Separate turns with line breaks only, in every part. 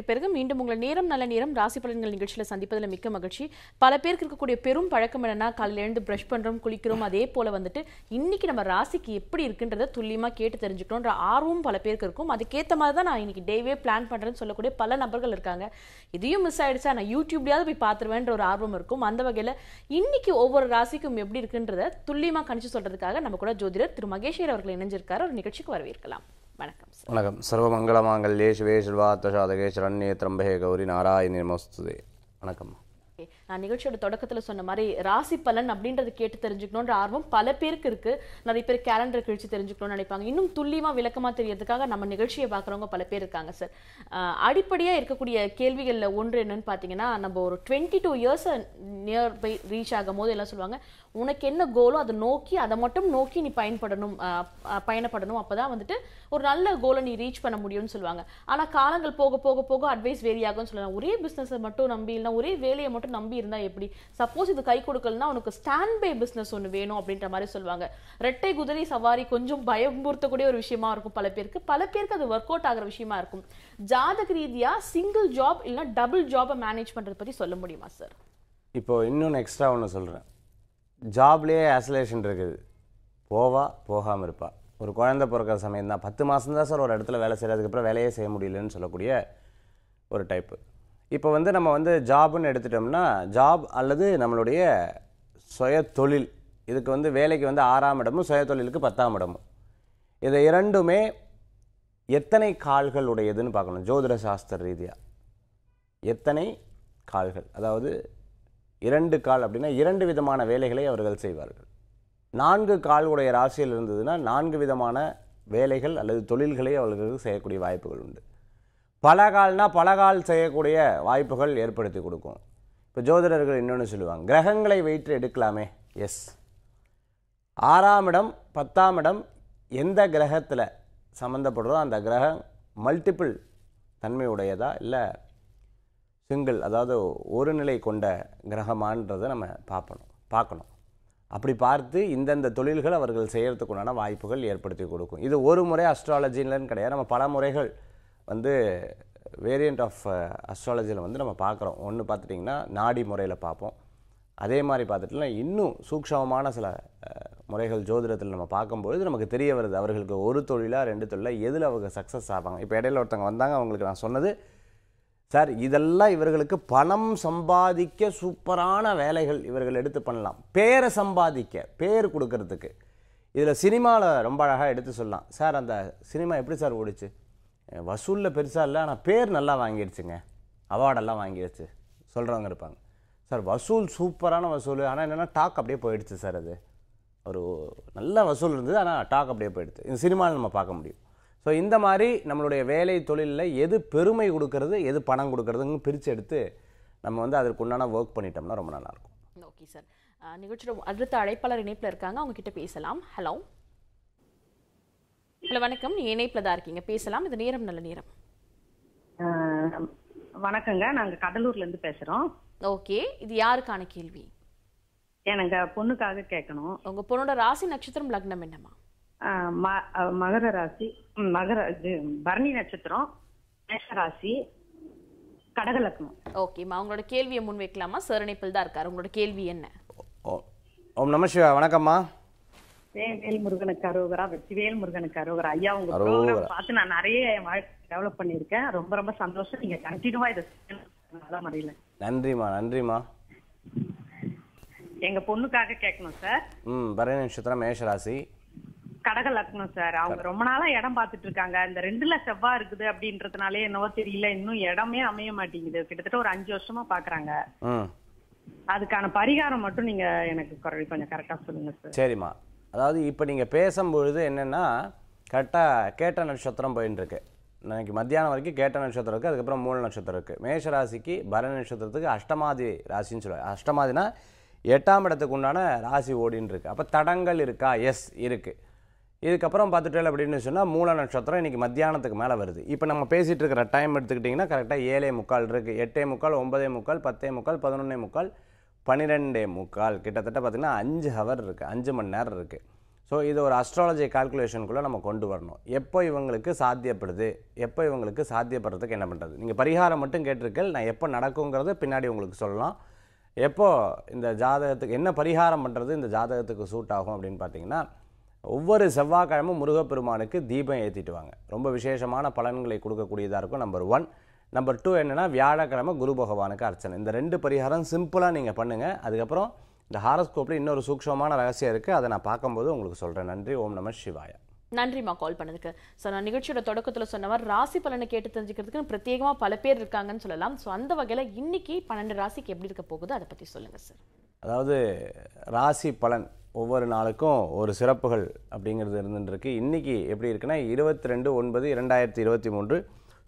பிறகு மீண்டும் உங்களை நேரம் நல்ல நேரம் ராசி பலன்கள் நிகழ்ச்சியில் சந்திப்பதில் மிக்க மகிழ்ச்சி. பல பேருக்கு இருக்கக்கூடிய பெரும் பழக்கம் என்னன்னா, காலையில எழுந்து பிரஷ் பண்றோம், குளிக்கிறோம், அதே போல வந்துட்டு இன்னைக்கு நம்ம ராசிக்கு எப்படி இருக்குன்றத துல்லியமா கேட்டு தெரிஞ்சுக்கணும்ன்ற ஆர்வம் பல பேருக்கு இருக்கும். அதுக்கேற்ற மாதிரி தான் நான் இன்னைக்கு டேவே பிளான் பண்றேன்னு சொல்லக்கூடிய பல நபர்கள் இருக்காங்க. இதையும் மிஸ் ஆயிடுச்சா, நான் யூடியூப்லயாவது போய் பார்த்துருவேன்ற ஒரு ஆர்வம் இருக்கும். அந்த வகையில இன்னைக்கு ஒவ்வொரு ராசிக்கும் எப்படி இருக்குன்றத துல்லியமா கணிச்சு சொல்றதுக்காக நம்ம கூட ஜோதிடர் திரு மகேஷர் அவர்கள் இணைஞ்சிருக்காரு. ஒரு நிகழ்ச்சிக்கு வரவேற்கலாம். வணக்கம் சார்.
வணக்கம். சர்வமங்கலமாங்கல்யே சிவே சர்வார்த்தசாதகே சரண்யே த்ரம்பே கௌரி நாராயணி நமஸ்துதே. வணக்கம்.
நான் நிகழ்ச்சியோட தொடக்கத்துல சொன்ன மாதிரி ராசி பலன் அப்படின்றது கேட்டு தெரிஞ்சுக்கணுன்ற ஆர்வம் பல பேருக்கு இருக்கு. நிறைய பேர் கேலண்டர் கிழிச்சு தெரிஞ்சுக்கணும்னு நினைப்பாங்க. இன்னும் துல்லியமா விளக்கமா தெரியறதுக்காக நம்ம நிகழ்ச்சியை பாக்குறவங்க பல பேர் இருக்காங்க சார். அடிப்படையா இருக்கக்கூடிய கேள்விகள்ல ஒன்று என்னன்னு பாத்தீங்கன்னா, நம்ம ஒரு 22 இயர்ஸ் நியர் பை ரீச் ஆகும் போது எல்லாம் சொல்லுவாங்க, உனக்கு என்ன கோலோ அதை நோக்கி அதை மட்டும் நோக்கி நீ பயணப்படணும், அப்பதான் வந்துட்டு ஒரு நல்ல கோலை நீ ரீச் பண்ண முடியும்னு சொல்லுவாங்க. ஆனா காலங்கள் போக போக போக அட்வைஸ் வேரி ஆகும்னு சொல்லலாம். ஒரே பிசினஸ் மட்டும் நம்பி இல்லைன்னா ஒரே வேலையை மட்டும் நம்பி இருந்தா எப்படி? சப்போஸ் இது கை கொடுக்கலன்னா உனக்கு ஸ்டாண்ட் பை பிசினஸ் ஒன்று வேணும் அப்படின்ற மாதிரி சொல்லுவாங்க. ரெட்டை குதிரை சவாரி கொஞ்சம் பயமுறுத்தக்கூடிய ஒரு விஷயமா இருக்கும் பல பேருக்கு அது ஒர்க் அவுட் ஆகிற விஷயமா இருக்கும். ஜாதக ரீதியா சிங்கிள் ஜாப் இல்லைன்னா டபுள் ஜாபை மேனேஜ் பண்றதை பத்தி சொல்ல முடியுமா சார்? இப்போ
இன்னொன்று எக்ஸ்ட்ரா ஒன்று சொல்கிறேன். ஜாப்லேயே ஆசோலேஷன் இருக்குது. போகாமல் இருப்பா. ஒரு குழந்தை பிறக்கிற சமயம் தான் 10 மாதம் தான் சார் ஒரு இடத்துல வேலை செய்கிறதுக்கப்புறம் வேலையே செய்ய முடியலன்னு சொல்லக்கூடிய ஒரு டைப்பு. இப்போ நம்ம ஜாப்னு எடுத்துட்டோம்னா, ஜாப் அல்லது நம்மளுடைய சுய தொழில், இதுக்கு வேலைக்கு 6ஆம் இடமும் சுய தொழிலுக்கு 10ஆம் இடமும். இதை இரண்டுமே எத்தனை கால்கள் உடையதுன்னு பார்க்கணும். ஜோதிட சாஸ்திர ரீதியாக எத்தனை கால்கள், அதாவது 2 கால் அப்படின்னா 2 விதமான வேலைகளை அவர்கள் செய்வார்கள். 4 கால் உடைய ராசியில் இருந்ததுன்னா 4 விதமான வேலைகள் அல்லது தொழில்களை அவர்களுக்கு செய்யக்கூடிய வாய்ப்புகள் உண்டு. பல கால் செய்யக்கூடிய வாய்ப்புகள் ஏற்படுத்தி கொடுக்கும். இப்போ ஜோதிடர்கள் இன்னொன்று சொல்லுவாங்க, கிரகங்களை வைத்து எடுக்கலாமே. எஸ், 6ஆம் இடம் 10ஆம் இடம் எந்த கிரகத்தில் சம்மந்தப்படுறதோ அந்த கிரகம் மல்டிபிள் தன்மை உடையதா இல்லை சிங்கிள், அதாவது ஒரு நிலை கொண்ட கிரகமானதை நம்ம பார்க்கணும். அப்படி பார்த்து இந்தந்த தொழில்கள் அவர்கள் செய்கிறதுக்குண்டான வாய்ப்புகள் ஏற்படுத்தி கொடுக்கும். இது ஒரு முறை அஸ்ட்ராலஜிலன்னு கிடையாது. நம்ம பல முறைகள் வேரியண்ட் ஆஃப் அஸ்ட்ராலஜியில் நம்ம பார்க்குறோம். ஒன்று பார்த்துட்டிங்கன்னா நாடி முறையில் பார்ப்போம். அதே மாதிரி பார்த்துட்டிங்கன்னா இன்னும் சூக்ஷமமான சில முறைகள் ஜோதிடத்தில் நம்ம பார்க்கும்பொழுது நமக்கு தெரிய வருது அவர்களுக்கு ஒரு தொழிலா 2 தொழிலா எதில் அவங்க சக்ஸஸ் ஆவாங்க. இப்போ இடையில ஒருத்தவங்க வந்தாங்க, அவங்களுக்கு நான் சொன்னது, சார் இதெல்லாம் இவர்களுக்கு பணம் சம்பாதிக்க சூப்பரான வேலைகள் இவர்கள் எடுத்து பண்ணலாம். பேரை சம்பாதிக்க, பேர் கொடுக்கறதுக்கு. இதில் சினிமாவில் ரொம்ப அழகாக எடுத்து சொல்லலாம். சார் அந்த சினிமா எப்படி சார் ஓடிச்சு? வசூலில் பெருசாக இல்லை, ஆனால் பேர் நல்லா வாங்கிடுச்சுங்க, அவார்டெல்லாம் வாங்கிடுச்சு சொல்கிறவங்க இருப்பாங்க. சார் வசூல் சூப்பரான வசூல், ஆனால் என்னென்னா டாக் அப்படியே போயிடுச்சு சார். அது ஒரு நல்ல வசூல் இருந்தது, ஆனால் டாக் அப்படியே போயிடுச்சு. இந்த சினிமாவில் நம்ம பார்க்க முடியும். ஸோ இந்த மாதிரி நம்மளுடைய வேலை தொழிலில் எது பெருமை கொடுக்கறது, எது பணம் கொடுக்கறதுன்னு பிரித்து எடுத்து நம்ம அதற்கு உண்டான ஒர்க் பண்ணிட்டோம்னா ரொம்ப நல்லாயிருக்கும்.
Okay sir. நிகழ்ச்சியோட அடுத்த அழைப்பாளர் இணைப்பில் இருக்காங்க, அவங்க கிட்ட பேசலாம். ஹலோ வணக்கம். நீ இணைப்பில் தான் இருக்கீங்க, பேசலாம். இது நேரம் நல்ல நேரம்.
வணக்கங்க, நாங்கள் கடலூர்லேருந்து பேசுகிறோம்.
ஓகே, இது யாருக்கான கேள்வி?
எனக்கு பொண்ணுக்காக கேட்கணும்.
உங்கள் பொண்ணோட ராசி நட்சத்திரம் லக்னம் என்னம்மா?
மகர ராசி, பரணி நட்சத்திரம், மேஷராசி, கடக லக்னம்.
ஓகேம்மா, உங்களோட கேள்வியை முன் வைக்கலாமா? சார் இணைப்பில் தான் இருக்காரு. உங்களோட கேள்வி என்ன?
ஓம் நம சிவா. வணக்கம்மா.
வேல் முருகனுக்கு அரோகரா, வெற்றிவேல் முருகனுக்கு அரோகரா. ஐயா, உங்க ப்ரோக்ராம் பார்த்து நான் நிறைய என் வாழ்க்கை டெவலப் பண்ணியிருக்கேன். ரொம்ப ரொம்ப சந்தோஷம். நீங்க கண்டினியூவா இதை நல்ல முறையில்.
நன்றிம்மா.
எங்க பொண்ணுக்காக கேட்கணும் சார்.
பரணி நட்சத்திரம், மேஷராசி,
கடக லக்னம் சார். அவங்க ரொம்ப நாளா இடம் பார்த்துட்டு இருக்காங்க. இந்த 2ல செவ்வாய் இருக்குது அப்படின்றதுனாலே என்னவோ தெரியல, இன்னும் இடமே அமைய மாட்டேங்குது. கிட்டத்தட்ட ஒரு 5 வருஷமா பாக்குறாங்க. அதுக்கான பரிகாரம் மட்டும் நீங்க எனக்கு கொஞ்சம் கரெக்டா சொல்லுங்க சார்.
சரிம்மா. அதாவது இப்போ நீங்கள் பேசும்பொழுது என்னென்னா, கரெக்டாக கேட்ட நட்சத்திரம் போயின்னு இருக்கு. இன்னைக்கு மத்தியானம் வரைக்கும் கேட்ட நட்சத்திரம் இருக்குது, அதுக்கப்புறம் மூல நட்சத்திரம் இருக்குது. மேஷராசிக்கு பரணி நட்சத்திரத்துக்கு அஷ்டமாதி ராசின்னு சொல்லுவாங்க. அஷ்டமாதினா 8ஆம் இடத்துக்கு உண்டான ராசி ஓடின்னு இருக்கு. அப்போ தடங்கள் இருக்கா? எஸ் இருக்குது. இதுக்கப்புறம் பார்த்துட்டேன் அப்படின்னு சொன்னால் மூல நட்சத்திரம் இன்றைக்கி மத்தியானத்துக்கு மேலே வருது. இப்போ நம்ம பேசிகிட்டு இருக்கிற டைம் எடுத்துக்கிட்டிங்கன்னா கரெக்டாக 7:45 இருக்குது. 8:45, 9:45, 10:45, 11:45, 12:45 கிட்டத்தட்ட பார்த்திங்கன்னா 5 ஹவர் இருக்குது, 5 மணி நேரம் இருக்குது. ஸோ இது ஒரு அஸ்ட்ராலஜி கால்குலேஷனுக்குள்ளே நம்ம கொண்டு வரணும். எப்போ இவங்களுக்கு சாத்தியப்படுது, எப்போ இவங்களுக்கு சாத்தியப்படுறதுக்கு என்ன பண்ணுறது. நீங்கள் பரிகாரம் மட்டும் கேட்டிருக்கேன், நான் எப்போ நடக்குங்கிறது பின்னாடி உங்களுக்கு சொல்லலாம். எப்போ இந்த ஜாதகத்துக்கு என்ன பரிகாரம் பண்ணுறது இந்த ஜாதகத்துக்கு சூட் ஆகும் அப்படின்னு பார்த்தீங்கன்னா, ஒவ்வொரு செவ்வாய்க்கிழமை முருகப்பெருமானுக்கு தீபம் ஏற்றிட்டு வாங்க. ரொம்ப விசேஷமான பலன்களை கொடுக்கக்கூடியதாக இருக்கும். நம்பர் 1. நம்பர் 2 என்னென்னா, வியாழக்கிழமை குரு பகவானுக்கு அர்ச்சனை. இந்த 2 பரிகாரம் சிம்பிளாக நீங்கள் பண்ணுங்கள். அதுக்கப்புறம் இந்த ஹாரோஸ்கோப்பில் இன்னொரு சூக்ஷமான ரகசியம் இருக்குது, அதை நான் பார்க்கும்போது உங்களுக்கு சொல்கிறேன். நன்றி. ஓம் நம சிவாய.
நன்றிம்மா கால் பண்ணதுக்கு. ஸோ நான் நிகழ்ச்சியோட தொடக்கத்தில் சொன்னவர் ராசி பலனை கேட்டு தெரிஞ்சுக்கிறதுக்கு பிரத்யேகமாக பல பேர் இருக்காங்கன்னு சொல்லலாம். ஸோ அந்த வகையில் இன்னைக்கு 12 ராசிக்கு எப்படி இருக்க போகுது அதை பற்றி சொல்லுங்கள் சார். அதாவது
ராசி பலன் ஒவ்வொரு நாளுக்கும் ஒரு சிறப்புகள் அப்படிங்கிறது இருந்துருக்கு. இன்றைக்கி எப்படி இருக்குன்னா, 22/9/2023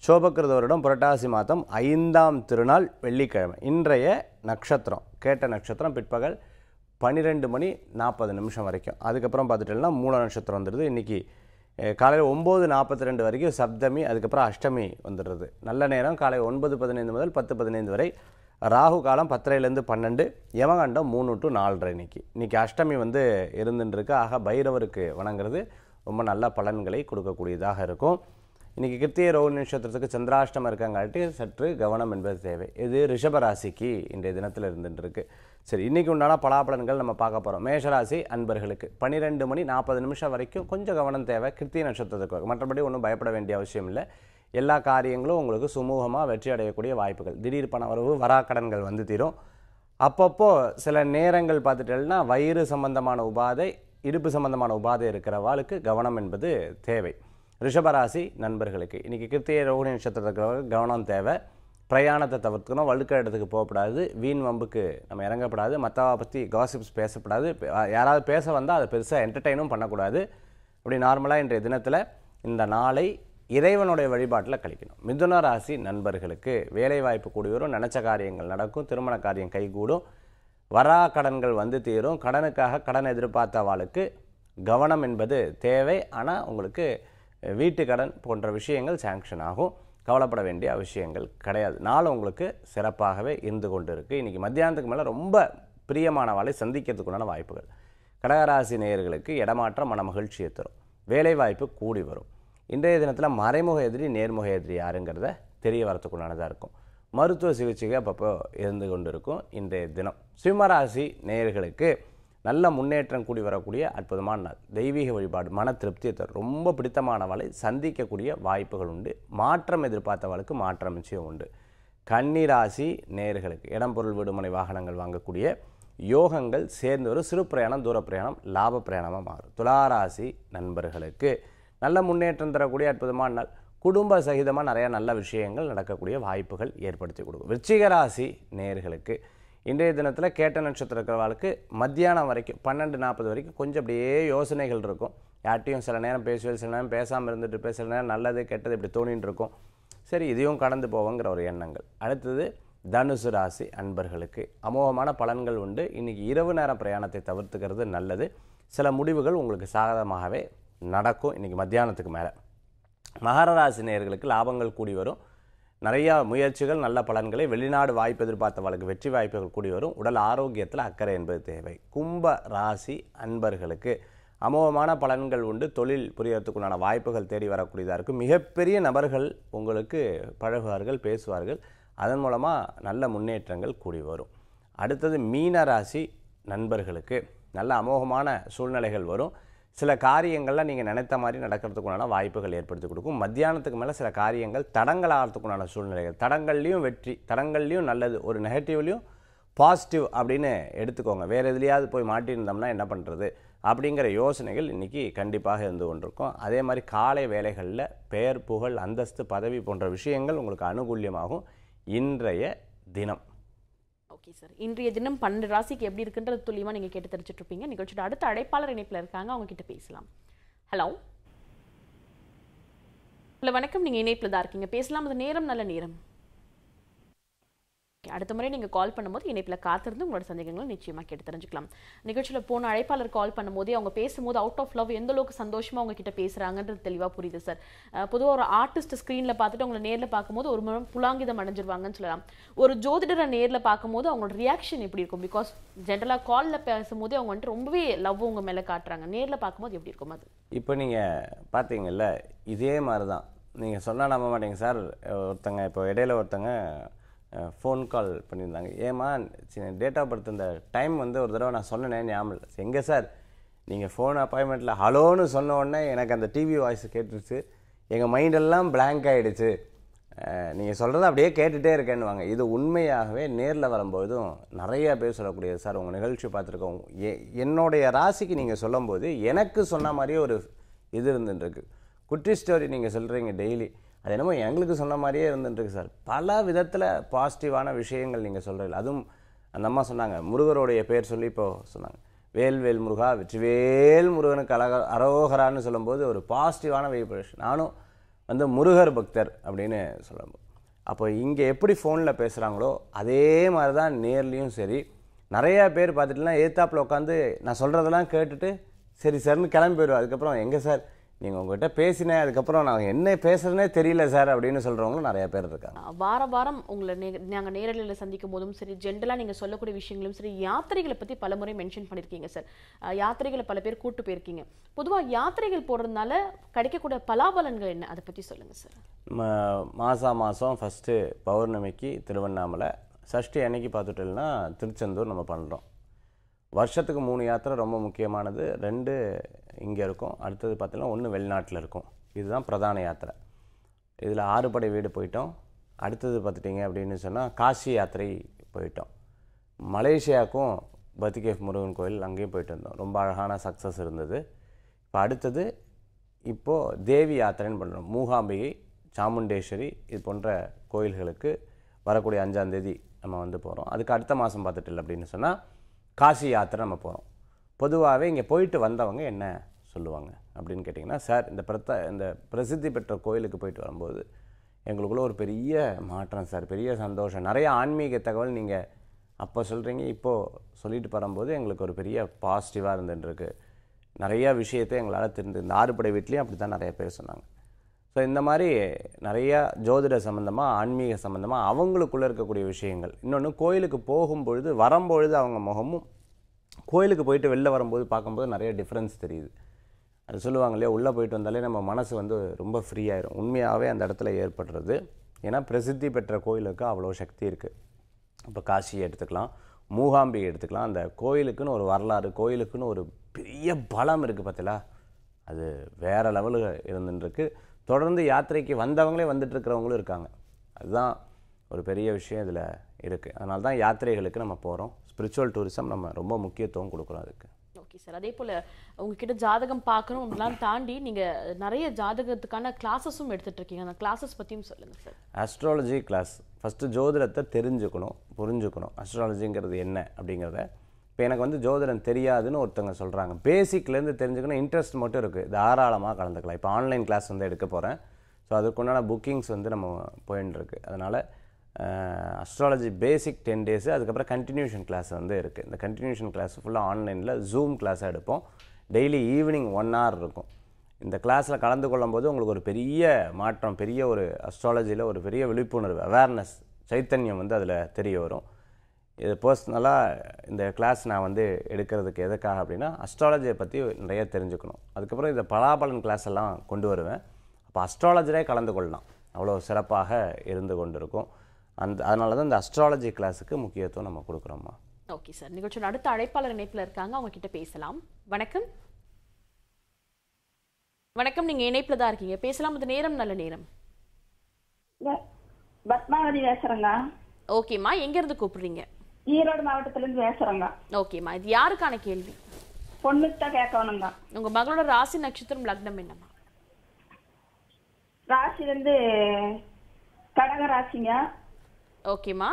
சோபக்கிருத வருடம் புரட்டாசி மாதம் 5ஆம் திருநாள் வெள்ளிக்கிழமை. இன்றைய நட்சத்திரம் கேட்ட நட்சத்திரம் பிற்பகல் 12:40 வரைக்கும். அதுக்கப்புறம் பார்த்துட்டோம்னா மூல நட்சத்திரம் வந்துடுது. இன்றைக்கி காலையில் 9:42 வரைக்கும் சப்தமி, அதுக்கப்புறம் அஷ்டமி வந்துடுறது. நல்ல நேரம் காலை 9:15 முதல் 10:15 வரை. ராகு காலம் 10:30லேருந்து 12, யமகண்டம் 3 to 4:30. இன்றைக்கி அஷ்டமி இருந்துருக்கு. ஆக பைரவருக்கு வணங்குறது ரொம்ப நல்ல பலன்களை கொடுக்கக்கூடியதாக இருக்கும். இன்றைக்கி கிருத்திகை ரோஹிணி நட்சத்திரத்துக்கு சந்திராஷ்டமம் இருக்காங்காட்டி சற்று கவனம் என்பது தேவை. இது ரிஷபராசிக்கு இன்றைய தினத்தில் இருந்துருக்கு. சரி, இன்றைக்கி உண்டான பலாபலன்கள் நம்ம பார்க்க போகிறோம். மேஷராசி அன்பர்களுக்கு 12:40 வரைக்கும் கொஞ்சம் கவனம் தேவை கிருத்திகை நட்சத்திரத்துக்கு. மற்றபடி ஒன்றும் பயப்பட வேண்டிய அவசியம் இல்லை. எல்லா காரியங்களும் உங்களுக்கு சுமூகமாக வெற்றி அடையக்கூடிய வாய்ப்புகள். திடீர் பண வரவு, வராக்கடன்கள் தீரும். அப்பப்போ சில நேரங்கள் பார்த்துட்டேன்னா வயிறு சம்பந்தமான உபாதை, இடுப்பு சம்பந்தமான உபாதை இருக்கிறவாளுக்கு கவனம் என்பது தேவை. ரிஷபராசி நண்பர்களுக்கு இன்றைக்கி கிருத்திகை ரோஹிணி நட்சத்திரத்துக்கு கவனம் தேவை. பிரயாணத்தை தவிர்க்கணும், வழுக்க இடத்துக்கு போகக்கூடாது, வீண் வம்புக்கு நம்ம இறங்கப்படாது, மற்றவ பற்றி காசிப்ஸ் பேசப்படாது, யாராவது பேச வந்தால் அதை பெருசாக என்டர்டெயினும் பண்ணக்கூடாது. அப்படி நார்மலாக இன்றைய தினத்தில் இந்த நாளை இறைவனுடைய வழிபாட்டில் கழிக்கணும். மிதுன ராசி நண்பர்களுக்கு வேலை வாய்ப்பு கூடி வரும், நினச்ச காரியங்கள் நடக்கும், திருமண காரியம் கைகூடும், வரா கடன்கள் தீரும். கடனுக்காக கடன் எதிர்பார்த்தவாளுக்கு கவனம் என்பது தேவை. ஆனால் உங்களுக்கு வீட்டு கடன் போன்ற விஷயங்கள் சாங்ஷன் ஆகும். கவலைப்பட வேண்டிய விஷயங்கள் கிடையாது. நாள் உங்களுக்கு சிறப்பாகவே இருந்து கொண்டு இருக்குது. இன்றைக்கி மத்தியானத்துக்கு மேலே ரொம்ப பிரியமானவாளை சந்திக்கிறதுக்குண்டான வாய்ப்புகள். கடகராசி நேயர்களுக்கு இடமாற்றம் மன மகிழ்ச்சியை தரும், வேலைவாய்ப்பு கூடி வரும். இன்றைய தினத்தில் மறைமுக எதிரி நேர்முக எதிரி யாருங்கிறத தெரிய வரத்துக்குண்டானதாக இருக்கும். மருத்துவ சிகிச்சைகள் அப்பப்போ இருந்து கொண்டு இருக்கும் இன்றைய தினம். சிம்மராசி நேயர்களுக்கு நல்ல முன்னேற்றம் கூடி வரக்கூடிய அற்புதமான நாள். தெய்வீக வழிபாடு மன திருப்தியை தரும். ரொம்ப பிடித்தமானவளை சந்திக்கக்கூடிய வாய்ப்புகள் உண்டு. மாற்றம் எதிர்பார்த்தவளுக்கு மாற்றம் நிச்சயம் உண்டு. கன்னிராசி நேயர்களுக்கு இடம் பொருள் வீடுமனை வாகனங்கள் வாங்கக்கூடிய யோகங்கள் சேர்ந்து வரும். சிறு பிரயாணம், தூர பிரயாணம் லாப பிரயாணமாக மாறும். துளாராசி நண்பர்களுக்கு நல்ல முன்னேற்றம் தரக்கூடிய அற்புதமான நாள். குடும்ப சகிதமாக நிறையா நல்ல விஷயங்கள் நடக்கக்கூடிய வாய்ப்புகள் ஏற்படுத்தி கொடுக்கும். விருச்சிக ராசி நேயர்களுக்கு இன்றைய தினத்தில் கேட்ட நட்சத்திரம் இருக்கிறவர்களுக்கு மத்தியானம் வரைக்கும் 12:40 வரைக்கும் கொஞ்சம் அப்படியே யோசனைகள் இருக்கும். யார்ட்டையும் சில நேரம் பேசுவேன், சில நேரம் பேசாமல் இருந்துட்டு சில நேரம் நல்லது கெட்டது இப்படி தோணின்னு இருக்கும். சரி, இதையும் கடந்து போவோங்கிற ஒரு எண்ணங்கள். அடுத்தது தனுசு ராசி அன்பர்களுக்கு அமோகமான பலன்கள் உண்டு. இன்றைக்கி இரவு நேர பிரயாணத்தை தவிர்த்துக்கிறது நல்லது. சில முடிவுகள் உங்களுக்கு சாதகமாகவே நடக்கும் இன்றைக்கி மத்தியானத்துக்கு மேலே. மகர ராசி நேயர்களுக்கு லாபங்கள் கூடி வரும். நிறையா முயற்சிகள் நல்ல பலன்களை, வெளிநாடு வாய்ப்பு எதிர்பார்த்தவர்களுக்கு வெற்றி வாய்ப்புகள் கூடி வரும். உடல் ஆரோக்கியத்தில் அக்கறை என்பது தேவை. கும்ப ராசி அன்பர்களுக்கு அமோகமான பலன்கள் உண்டு. தொழில் புரியறதுக்குண்டான வாய்ப்புகள் தேடி வரக்கூடியதாக இருக்கும். மிகப்பெரிய நபர்கள் உங்களுக்கு பழகுவார்கள், பேசுவார்கள். அதன் மூலமாக நல்ல முன்னேற்றங்கள் கூடி வரும். அடுத்தது மீன ராசி நண்பர்களுக்கு நல்ல அமோகமான சூழ்நிலைகள் வரும். சில காரியங்கள்லாம் நீங்கள் நினைத்த மாதிரி நடக்கிறதுக்குண்டான வாய்ப்புகள் ஏற்படுத்தி கொடுக்கும். மத்தியானத்துக்கு மேலே சில காரியங்கள் தடங்கள் ஆகிறதுக்குண்டான சூழ்நிலைகள், தடங்கள்லையும் வெற்றி, தடங்கள்லையும் நல்லது, ஒரு நெகட்டிவ்லையும் பாசிட்டிவ் அப்படின்னு எடுத்துக்கோங்க. வேறு எதுலையாவது போய் மாட்டியிருந்தோம்னா என்ன பண்ணுறது அப்படிங்கிற யோசனைகள் இன்றைக்கி கண்டிப்பாக இருந்து கொண்டிருக்கும். அதே மாதிரி காலை வேலைகளில் பெயர், புகழ், அந்தஸ்து, பதவி போன்ற விஷயங்கள் உங்களுக்கு அனுகூல்யமாகும் இன்றைய தினம்.
ஓகே சார், இன்றைய தினம் 12 ராசிக்கு எப்படி இருக்குன்றது துல்லியமாக நீங்கள் கேட்டு தெரிஞ்சுட்டு இருப்பீங்க. நிகழ்ச்சியோட அடுத்த அழைப்பாளர் இணைப்பில் இருக்காங்க, அவங்க கிட்ட பேசலாம். ஹலோ ஹலோ, வணக்கம். நீங்கள் இணைப்பில் தான் இருக்கீங்க, பேசலாம். அது நேரம் நல்ல நேரம். அடுத்த முறை நீங்க கால் பண்ணும்போது இணைப்புல காத்திருந்து உங்களோட சந்தேகங்களை நிச்சயமா கேட்டு தெரிஞ்சுக்கலாம். நிகழ்ச்சியில போன அழைப்பாளர் கால் பண்ணும்போதே அவங்க பேசும்போது அவுட் ஆஃப் லவ் எந்த அளவுக்கு சந்தோஷமா அவங்க கிட்ட பேசுறாங்கன்றது தெளிவா புரியுது சார். பொதுவா ஒரு ஆர்டிஸ்ட் ஸ்கிரீன்ல பார்த்துட்டு அவங்களை நேர்ல பார்க்கும்போது ஒரு முறை புலாங்கிதம் அடைஞ்சிருவாங்கன்னு சொல்லலாம். ஒரு ஜோதிடரை நேர்ல பார்க்கும்போது அவங்களோட ரியாக்ஷன் எப்படி இருக்கும்? பிகாஸ் ஜென்ரலா கால்ல பேசும்போது அவங்க வந்துட்டு ரொம்பவே லவ் உங்க மேல காட்டுறாங்க. நேர்ல பார்க்கும்போது எப்படி இருக்கும் அது?
இப்போ நீங்கள் பார்த்தீங்கல்ல, இதே மாதிரி தான் நீங்கள் சொன்னால் நம்ப மாட்டீங்க சார். ஒருத்தங்க இப்போ இடையில ஒருத்தங்க ஃபோன் கால் பண்ணியிருந்தாங்க. ஏமா டேட் ஆஃப் பர்த் இந்த டைம் வந்து ஒரு தடவை நான் சொன்னேனே ஞாபகம் இல்லை. எங்கே சார் நீங்கள் ஃபோன் அப்பாயின்மெண்ட்டில் ஹலோன்னு சொன்ன உடனே எனக்கு அந்த டிவி வாய்ஸ் கேட்டுருச்சு, எங்கள் மைண்டெல்லாம் பிளாங்க் ஆகிடுச்சு, நீங்கள் சொல்கிறத அப்படியே கேட்டுகிட்டே இருக்கேன்னுவாங்க. இது உண்மையாகவே நேரில் வரும்போதும் நிறைய பேர் சொல்லக்கூடியது சார். உங்கள் நிகழ்ச்சி பார்த்துருக்கோம், என்னுடைய ராசிக்கு நீங்கள் சொல்லும்போது எனக்கு சொன்ன மாதிரியே ஒரு இது இருந்துட்டுருக்கு. குட்டி ஸ்டோரி நீங்கள் சொல்கிறீங்க டெய்லி, அது என்னமோ எங்களுக்கு சொன்ன மாதிரியே இருந்துட்டுருக்கு சார். பல விதத்தில் பாசிட்டிவான விஷயங்கள் நீங்கள் சொல்கிறீங்க. அதுவும் அந்த அம்மா சொன்னாங்க, முருகருடைய பேர் சொல்லி இப்போது சொன்னாங்க, வேல்வேல் முருகா வெற்றிவேல் முருகனுக்கு அரோகரான்னு சொல்லும்போது ஒரு பாசிட்டிவான வைப்ரேஷன். நானும் வந்து முருகர் பக்தர் அப்படின்னு சொல்லும்போது, அப்போ இங்கே எப்படி ஃபோனில் பேசுகிறாங்களோ அதே மாதிரி தான் நேர்லேயும் சரி. நிறையா பேர் பார்த்துட்டுலாம் ஏத்தாப்பில் உட்காந்து நான் சொல்கிறதெல்லாம் கேட்டுட்டு சரி சார்னு கிளம்பி போயிடுவோம். அதுக்கப்புறம் எங்கே சார் நீங்கள் உங்கள்கிட்ட பேசினேன், அதுக்கப்புறம் நான் என்ன பேசுகிறேனே தெரியல சார் அப்படின்னு சொல்கிறவங்களும் நிறைய பேர் இருக்காங்க.
வாரம் உங்களை நாங்கள் நேரலையில் சந்திக்கும் போதும் சரி, ஜென்ரலாக நீங்கள் சொல்லக்கூடிய விஷயங்களும் சரி, யாத்திரைகளை பற்றி பல முறை மென்ஷன் பண்ணியிருக்கீங்க சார். யாத்திரைகளை பல பேர் கூட்டு போயிருக்கீங்க. பொதுவாக யாத்திரைகள் போடுறதுனால கிடைக்கக்கூடிய பலாபலன்கள் என்ன, அதை பற்றி சொல்லுங்கள் சார்.
மாதம் ஃபஸ்ட்டு பௌர்ணமிக்கு திருவண்ணாமலை, சஷ்டி அன்னைக்கு பார்த்துட்டோம்னா திருச்செந்தூர் நம்ம பண்ணுறோம். வருஷத்துக்கு 3 யாத்திரை ரொம்ப முக்கியமானது. 2 இங்கே இருக்கும், அடுத்தது பார்த்தீங்கன்னா 1 வெளிநாட்டில் இருக்கும். இதுதான் பிரதான யாத்திரை. இதில் 6 படை வீடு போயிட்டோம். அடுத்தது பார்த்துட்டிங்க அப்படின்னு சொன்னால் காசி யாத்திரை போயிட்டோம். மலேசியாவுக்கும் பத்திகேஃப் முருகன் கோயில் அங்கேயும் போயிட்டு வந்தோம். ரொம்ப அழகான சக்ஸஸ் இருந்தது. இப்போ அடுத்தது இப்போது தேவி யாத்திரைன்னு பண்ணுறோம். மூகாம்பிகை, சாமுண்டேஸ்வரி இது போன்ற கோயில்களுக்கு வரக்கூடிய 5ஆம் தேதி நம்ம வந்து போகிறோம். அதுக்கு அடுத்த மாதம் பார்த்துட்டு அப்படின்னு சொன்னால் காசி யாத்திரை நம்ம போகிறோம். பொதுவாகவே இங்கே போயிட்டு வந்தவங்க என்ன சொல்லுவாங்க அப்படின்னு கேட்டிங்கன்னா, சார் இந்த பிரசித்தி பெற்ற கோயிலுக்கு போயிட்டு வரும்போது எங்களுக்குள்ள ஒரு பெரிய மாற்றம் சார், பெரிய சந்தோஷம், நிறைய ஆன்மீக தகவல் நீங்கள் அப்போ சொல்கிறீங்க, இப்போது சொல்லிட்டு வரும்போது எங்களுக்கு ஒரு பெரிய பாசிட்டிவாக இருந்துருக்கு. நிறையா விஷயத்தை எங்களால் தெரிந்து இந்த 6 படை வீட்லேயும் அப்படி தான் நிறைய பேர் சொன்னாங்க. ஸோ இந்த மாதிரி நிறையா ஜோதிட சம்மந்தமாக, ஆன்மீக சம்மந்தமாக அவங்களுக்குள்ளே இருக்கக்கூடிய விஷயங்கள். இன்னொன்று, கோயிலுக்கு போகும்பொழுது வரும்பொழுது அவங்க முகமும் கோயிலுக்கு போயிட்டு வெளில வரும்போது பார்க்கும்போது நிறைய டிஃப்ரென்ஸ் தெரியுது. அது சொல்லுவாங்க இல்லையா, உள்ளே போயிட்டு வந்தாலே நம்ம மனசு வந்து ரொம்ப ஃப்ரீ ஆயிரும். உண்மையாகவே அந்த இடத்துல ஏற்படுறது. ஏன்னா பிரசித்தி பெற்ற கோயிலுக்கு அவ்வளோ சக்தி இருக்குது. இப்போ காசியை எடுத்துக்கலாம், மூகாம்பிகை எடுத்துக்கலாம். அந்த கோயிலுக்குன்னு ஒரு வரலாறு, கோயிலுக்குன்னு ஒரு பெரிய பலம் இருக்குது பார்த்தீங்களா, அது வேறு லெவலில் இருந்துருக்கு. தொடர்ந்து யாத்திரைக்கு வந்தவங்களே வந்துட்டுருக்கிறவங்களும் இருக்காங்க. அதுதான் ஒரு பெரிய விஷயம் இதில் இருக்குது. அதனால தான் யாத்திரைகளுக்கு நம்ம போகிறோம். ஸ்பிரிச்சுவல் டூரிசம் நம்ம ரொம்ப முக்கியத்துவம் கொடுக்குறோம் அதுக்கு.
Okay sir. அதே போல் உங்ககிட்ட ஜாதகம் பார்க்கணும் அப்படிலாம் தாண்டி நீங்கள் நிறைய ஜாதகத்துக்கான கிளாஸஸும் எடுத்துகிட்டு இருக்கீங்க. அந்த கிளாஸஸ் பற்றியும் சொல்லுங்கள் சார்.
Astrology class. ஃபஸ்ட்டு ஜோதிடத்தை தெரிஞ்சுக்கணும், புரிஞ்சுக்கணும். ஆஸ்ட்ராலஜிங்கிறது என்ன அப்படிங்கிறத. இப்போ எனக்கு வந்து ஜோதிடம் தெரியாதுன்னு ஒருத்தவங்க சொல்கிறாங்க. பேசிக்லேருந்து தெரிஞ்சுக்கணும், இன்ட்ரெஸ்ட் மட்டும் இருக்குது, தாராளமாக கலந்துக்கலாம். இப்போ ஆன்லைன் கிளாஸ் வந்து எடுக்க போகிறேன். ஸோ அதுக்குண்டான புக்கிங்ஸ் வந்து நம்ம போயின்னு இருக்குது. அதனால் அஸ்ட்ராலஜி பேசிக் 10 days, அதுக்கப்புறம் கண்டினியூஷன் கிளாஸ் வந்து இருக்குது. இந்த கண்டினியூஷன் கிளாஸ் ஃபுல்லாக ஆன்லைனில் ஜூம் கிளாஸாக எடுப்போம். டெய்லி ஈவினிங் 1 hour இருக்கும். இந்த கிளாஸில் கலந்து கொள்ளும்போது உங்களுக்கு ஒரு பெரிய மாற்றம், பெரிய ஒரு அஸ்ட்ராலஜியில் ஒரு பெரிய விழிப்புணர்வு, அவேர்னஸ், சைத்தன்யம் வந்து அதில் தெரிய வரும். இது பர்சனலாக இந்த கிளாஸ் நான் வந்து எடுக்கிறதுக்கு எதுக்காக அப்படின்னா, அஸ்ட்ராலஜியை பற்றி நிறைய தெரிஞ்சுக்கணும். அதுக்கப்புறம் இந்த பலாபலன் கிளாஸ் எல்லாம் கொண்டு வருவேன். அப்போ அஸ்ட்ராலஜரே கலந்து கொள்ளலாம், அவ்வளோ சிறப்பாக இருந்து கொண்டு இருக்கும். அதனால தான் இந்த அஸ்ட்ராலஜி கிளாஸுக்கு முக்கியத்துவம் நம்ம கொடுக்குறோம்மா.
Okay sir. நிகழ்ச்சியோட அடுத்த அழைப்பாளர் இணைப்பில் இருக்காங்க, அவங்க கிட்ட பேசலாம். வணக்கம். வணக்கம், நீங்க இணைப்பில் தான் இருக்கீங்க, பேசலாம். இது நேரம் நல்ல நேரம்.
பத்மாவதி பேசுறேங்க.
ஓகேம்மா, எங்க இருந்து கூப்பிடுறீங்க?
ஈரோடு மாவட்டத்துல இருந்து பேசுறேங்க.
ஓகேம்மா, இது யாருக்கான கேள்வி?
பொண்ணுக்கு தான் கேட்கணுங்க.
உங்க மகளோட ராசி, நட்சத்திரம், லக்னம் என்னம்மா?
ராசி வந்து கடக ராசிங்க.
ஓகேம்மா.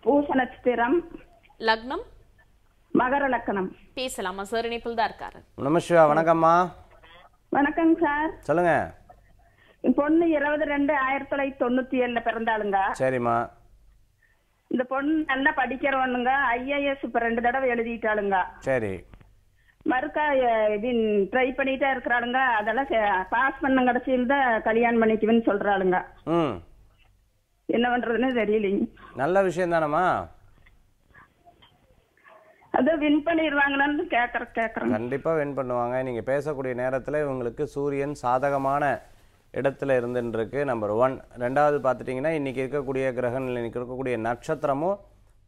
பூச நட்சத்திரம்.
லக்னம்?
மகர லக்னம்.
பேசலாமா சார்? இணைப்பில் தான் இருக்காரு.
நமஸ்கார். வணக்கம்மா.
வணக்கங்க சார்.
சொல்லுங்க.
என் பொண்ணு 22/1997 பிறந்தாளுங்க.
சரிம்மா.
இந்த பொண்ணு நல்லா படிக்கிறவனுங்க, IAS இப்ப 2 தடவை எழுதிட்டாளுங்க.
சரி.
மறுக்கா இது ட்ரை பண்ணிட்டே இருக்கிறாளுங்க. அதெல்லாம் பாஸ் பண்ண கடைசியில் தான் கல்யாணம் பண்ணிக்குவேன்னு சொல்றாளுங்க. என்ன பண்றதுன்னு தெரியலைங்க.
நல்ல விஷயம் தானம்மா.
அது வின் பண்ணிடுவாங்களான்னு கேக்குறேன்.
கண்டிப்பா வின் பண்ணுவாங்க. நீங்க பேசக்கூடிய நேரத்துல இவங்களுக்கு சூரியன் சாதகமான இடத்துல இருந்துருக்கு. நம்பர் 1. ரெண்டாவது பார்த்துட்டிங்கன்னா இன்றைக்கி இருக்கக்கூடிய கிரகங்கள், இன்றைக்கி இருக்கக்கூடிய நட்சத்திரமும்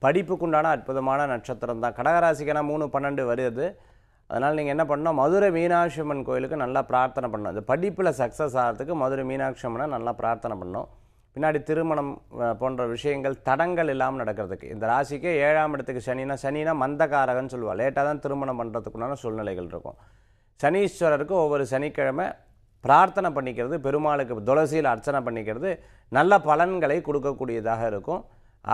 படிப்புக்குண்டான அற்புதமான நட்சத்திரம் தான். கடகராசிக்கான 3-12 வருது. அதனால் நீங்கள் என்ன பண்ணணும், மதுரை மீனாட்சி அம்மன் கோயிலுக்கு நல்லா பிரார்த்தனை பண்ணணும். இந்த படிப்பில் சக்ஸஸ் ஆகிறதுக்கு மதுரை மீனாட்சி அம்மனை நல்லா பிரார்த்தனை பண்ணணும். பின்னாடி திருமணம் போன்ற விஷயங்கள் தடங்கள் இல்லாமல் நடக்கிறதுக்கு. இந்த ராசிக்கு 7ஆம் இடத்துக்கு சனினா மந்தகாரகன்னு சொல்லுவாள். லேட்டாக தான் திருமணம் பண்ணுறதுக்குண்டான சூழ்நிலைகள் இருக்கும். சனீஸ்வரருக்கு ஒவ்வொரு சனிக்கிழமை பிரார்த்தனை பண்ணிக்கிறது, பெருமாளுக்கு துளசியில் அர்ச்சனை பண்ணிக்கிறது நல்ல பலன்களை கொடுக்கக்கூடியதாக இருக்கும்.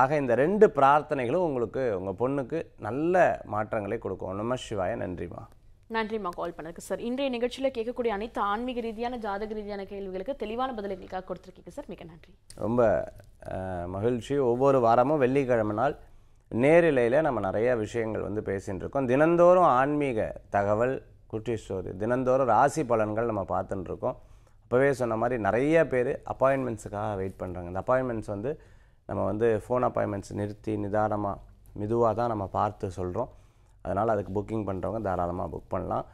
ஆக இந்த 2 பிரார்த்தனைகளும் உங்களுக்கு உங்கள் பொண்ணுக்கு நல்ல மாற்றங்களை கொடுக்கும். நம சிவாய. நன்றிம்மா.
நன்றிம்மா கால் பண்ணதுக்கு சார். இன்றைய நிகழ்ச்சியில் கேட்கக்கூடிய அனைத்து ஆன்மீக ரீதியான ஜாதக ரீதியான கேள்விகளுக்கு தெளிவான பதில் எங்களுக்காக கொடுத்துருக்கீங்க சார். மிக நன்றி. ரொம்ப
மகிழ்ச்சி. ஒவ்வொரு வாரமும் வெள்ளிக்கிழமை நாள் நேரிலையில் நம்ம நிறைய விஷயங்கள் வந்து பேசிகிட்டு இருக்கோம். தினந்தோறும் ஆன்மீக தகவல், குட்டி ஸ்டோரி, தினந்தோறும் ராசி பலன்கள் நம்ம பார்த்துட்டு இருக்கோம். அப்போவே சொன்ன மாதிரி நிறைய பேர் அப்பாயின்மெண்ட்ஸுக்காக வெயிட் பண்ணுறாங்க. இந்த அப்பாயின்மெண்ட்ஸ் வந்து நம்ம வந்து ஃபோன் அப்பாயின்மெண்ட்ஸ் நிறுத்தி நிதானமாக மெதுவாக தான் நம்ம பார்த்து சொல்கிறோம். அதனால் அதுக்கு புக்கிங் பண்ணுறவங்க தாராளமாக புக் பண்ணலாம்.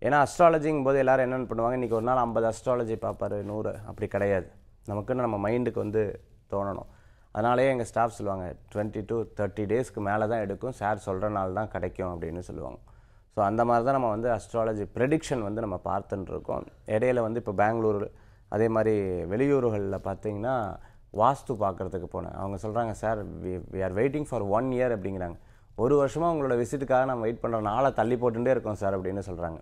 ஏன்னா அஸ்ட்ராலஜிங்கும் போது எல்லோரும் என்னென்னு பண்ணுவாங்க, இன்றைக்கி ஒரு நாள் 50 அஸ்ட்ராலஜி பார்ப்பார், 100 அப்படி கிடையாது. நமக்குன்னு நம்ம மைண்டுக்கு வந்து தோணணும். அதனாலேயே எங்கள் ஸ்டாஃப் சொல்லுவாங்க 20 to 30 டேஸ்க்கு மேலே தான் எடுக்கும், சார் சொல்கிற நாள் தான் கிடைக்கும் அப்படின்னு சொல்லுவாங்க. ஸோ அந்த மாதிரி தான் நம்ம வந்து அஸ்ட்ராலஜி ப்ரெடிக்ஷன் வந்து நம்ம பார்த்துட்டு இருக்கோம். இடையில வந்து இப்போ பெங்களூர் அதே மாதிரி வெளியூர்களில் பார்த்தீங்கன்னா வாஸ்து பார்க்குறதுக்கு போனேன். அவங்க சொல்கிறாங்க, sir we are waiting for 1 year அப்படிங்கிறாங்க. 1 வருஷமாக உங்களோட விசிட்டுக்காக நம்ம வெயிட் பண்ணுற நாளை தள்ளி போட்டுகிட்டே இருக்கோம் சார் அப்படின்னு சொல்கிறாங்க.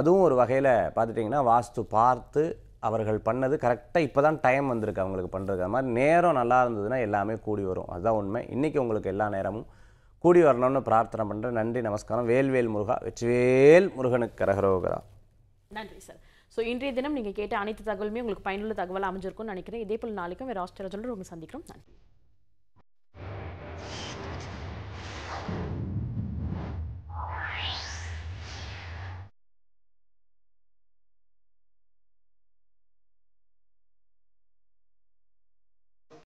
அதுவும் ஒரு வகையில் பார்த்துட்டிங்கன்னா வாஸ்து பார்த்து அவர்கள் பண்ணது கரெக்டாக இப்போ தான் டைம் வந்திருக்கு அவங்களுக்கு பண்ணுறதுக்கு. அது மாதிரி நேரம் நல்லா இருந்ததுன்னா எல்லாமே கூடி வரும். அதுதான் உண்மை. இன்றைக்கி உங்களுக்கு எல்லா நேரமும் கூடி வரணும்னு பிரார்த்தனை பண்ணுறேன். நன்றி, நமஸ்காரம். வேல்வேல் முருகா, வெற்றிவேல் முருகனுக்கு கரகரோகரா.
நன்றி சார். ஸோ இன்றைய தினம் நீங்கள் கேட்ட அனைத்து தகவலுமே உங்களுக்கு பயனுள்ள தகவல் அமைஞ்சிருக்கும்னு நினைக்கிறேன். இதே போல் நாளைக்கும் வேறு ஆஸ்ட்ராலஜியோட ரொம்ப சந்திக்கிறோம். நன்றி.